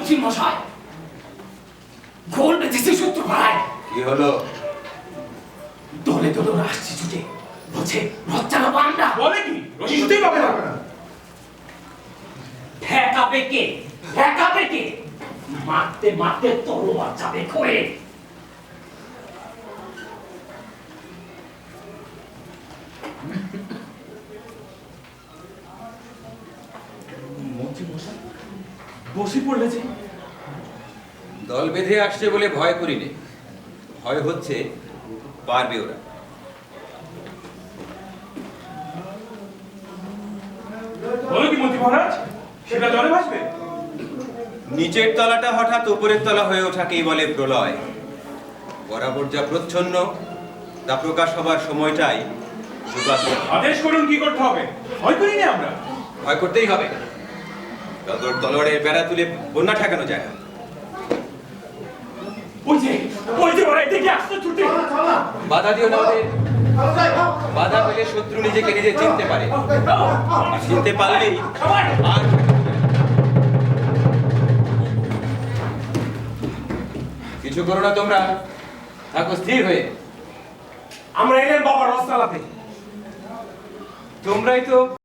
মন্ত্রী মশাই, গোল বেঁধেছে সূত্র ভাই। কি হলো? দলে দলে ওরা আসছে ছুটে, বলছে রথ চালাবো আমরা। বলে কি? রশি শুতেই পাবে না। ঠেকাবে কে? ঠেকাবে কে? মারতে মারতে তলোয়ার যাবে খয়ে। মন্ত্রী মশাই বসে পড়লে যে। দল বেঁধে আসছে বলে ভয় করিনি, ভয় হচ্ছে পারবে ওরা। বলো কি মন্ত্রী মহারাজ, সেটা জলে ভাসবে? নিচের তলাটা হঠাৎ উপরের তলা হয়ে ওঠাকেই বলে প্রলয়। বরাবর যা প্রচ্ছন্ন তা প্রকাশ হবার সময়টাই যুগান্তর। আদেশ করুন কি করতে হবে। ভয় করিনি আমরা। ভয় করতেই হবে, তলোয়ারের বেড়া তুলে বন্যা ঠেকানো যায় না। ওই যে ওরা এদিকে আসছে ছুটে। বাধা দিও না ওদের, বাধা পেলে শত্রু নিজেকে নিজে চিনতে পারে, আর চিনতে পারলেই আর কিছু করো না, তোমরা থাকো স্থির হয়ে। আমরা এলেন বাবা রথ চালাতে। তোমরাই তো